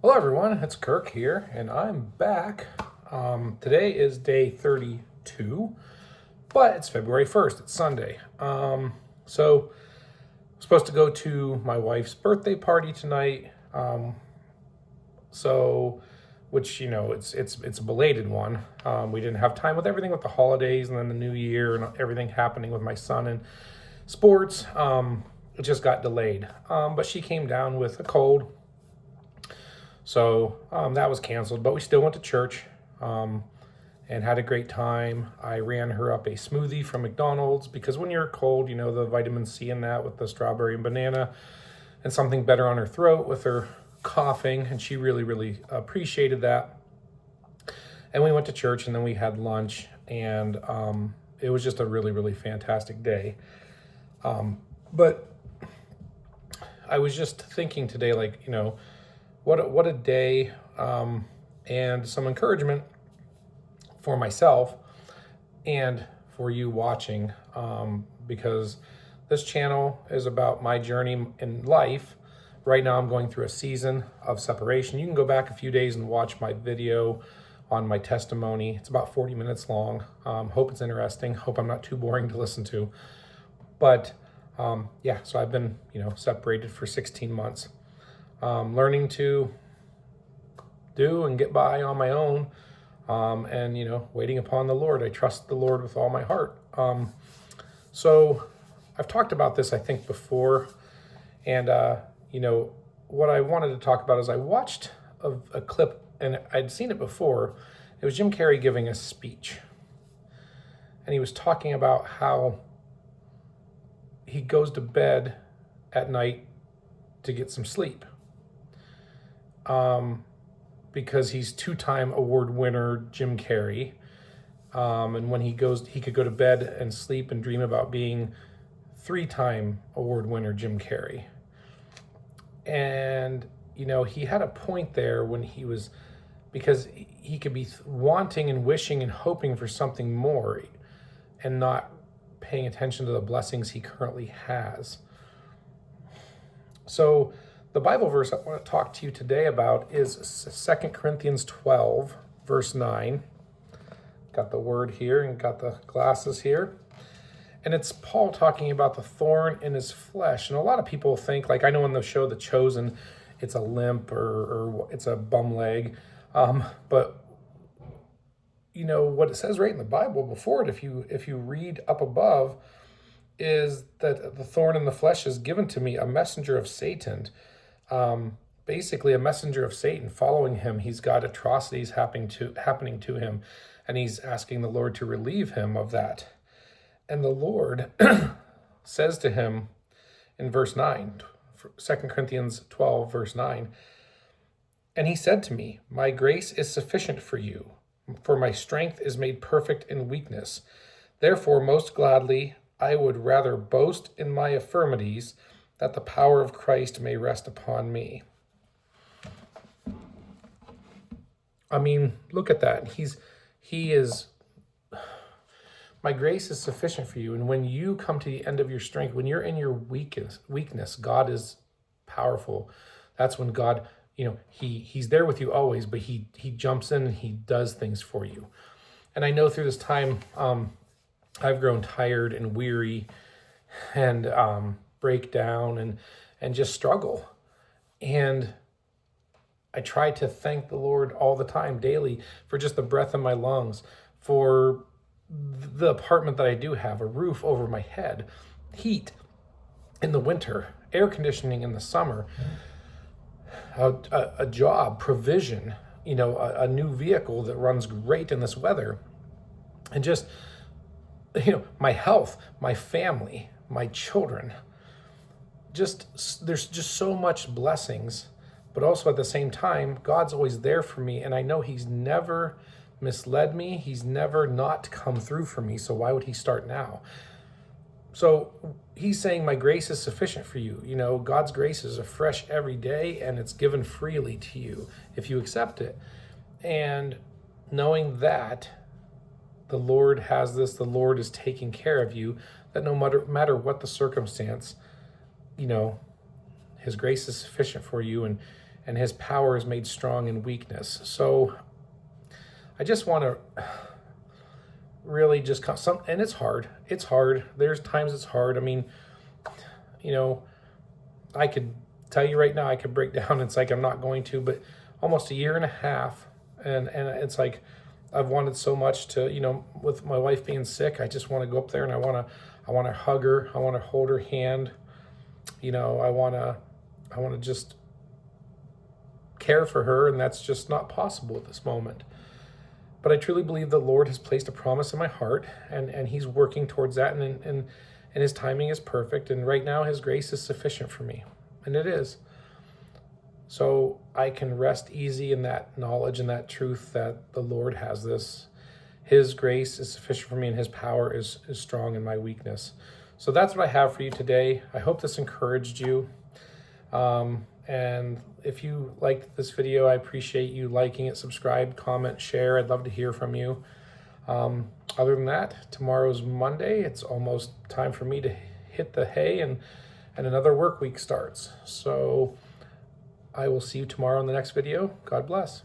Hello everyone, it's Kirk here, and I'm back. Today is day 32, but it's February 1st, it's Sunday. So I'm supposed to go to my wife's birthday party tonight. So, which, it's a belated one. We didn't have time with everything with the holidays and then the new year and everything happening with my son and sports. It just got delayed. But she came down with a cold. So that was canceled, but we still went to church and had a great time. I ran her up a smoothie from McDonald's because when you're cold, the vitamin C in that with the strawberry and banana, and something better on her throat with her coughing, and she really, really appreciated that. And we went to church, and then we had lunch, and it was just a really, really fantastic day. But I was just thinking today, what a day, and some encouragement for myself and for you watching, because this channel is about my journey in life. Right now I'm going through a season of separation. You can go back a few days and watch my video on my testimony. It's about 40 minutes long. Hope it's interesting. Hope I'm not too boring to listen to. But so I've been, separated for 16 months. Learning to do and get by on my own, and waiting upon the Lord. I trust the Lord with all my heart. So I've talked about this, I think, before, and what I wanted to talk about is I watched a clip, and I'd seen it before. It was Jim Carrey giving a speech, and he was talking about how he goes to bed at night to get some sleep. Because he's two-time award winner Jim Carrey. And when he could go to bed and sleep and dream about being three-time award winner Jim Carrey. And, he had a point there when because he could be wanting and wishing and hoping for something more and not paying attention to the blessings he currently has. So the Bible verse I want to talk to you today about is 2 Corinthians 12, verse 9. Got the word here and got the glasses here. And it's Paul talking about the thorn in his flesh. And a lot of people think, like I know in the show The Chosen, it's a limp or it's a bum leg. But what it says right in the Bible before it, if you read up above, is that the thorn in the flesh is given to me, a messenger of Satan. Basically a messenger of Satan following him. He's got atrocities happening to him, and he's asking the Lord to relieve him of that. And the Lord says to him in verse 9, 2 Corinthians 12, verse 9, and he said to me, my grace is sufficient for you, for my strength is made perfect in weakness. Therefore, most gladly, I would rather boast in my infirmities, that the power of Christ may rest upon me. I mean, look at that. He is, my grace is sufficient for you. And when you come to the end of your strength, when you're in your weakness, God is powerful. That's when God, he's there with you always, but he jumps in and he does things for you. And I know through this time, I've grown tired and weary and, break down and just struggle. And I try to thank the Lord all the time, daily, for just the breath in my lungs, for the apartment that I do have, a roof over my head, heat in the winter, air conditioning in the summer, a job, provision, a new vehicle that runs great in this weather, and just, my health, my family, my children. There's just so much blessings, but also at the same time, God's always there for me, and I know he's never misled me. He's never not come through for me, so why would he start now? So he's saying my grace is sufficient for you. God's grace is afresh every day, and it's given freely to you if you accept it. And knowing that the Lord has this, the Lord is taking care of you, that no matter what the circumstance, his grace is sufficient for you, and and his power is made strong in weakness. So I just want to really just and it's hard. It's hard. There's times it's hard. I mean, you know, I could tell you right now, I could break down. It's like I'm not going to, but almost a year and a half, and it's like I've wanted so much to, you know, with my wife being sick, I just want to go up there and I want to hug her. I want to hold her hand. You know, I want to just care for her, and that's just not possible at this moment. But I truly believe the Lord has placed a promise in my heart, and he's working towards that, and his timing is perfect, and right now his grace is sufficient for me, and it is. So I can rest easy in that knowledge and that truth that the Lord has this. His grace is sufficient for me, and his power is strong in my weakness. So that's what I have for you today. I hope this encouraged you. And if you liked this video, I appreciate you liking it, subscribe, comment, share. I'd love to hear from you. Other than that, tomorrow's Monday. It's almost time for me to hit the hay, and another work week starts. So I will see you tomorrow in the next video. God bless.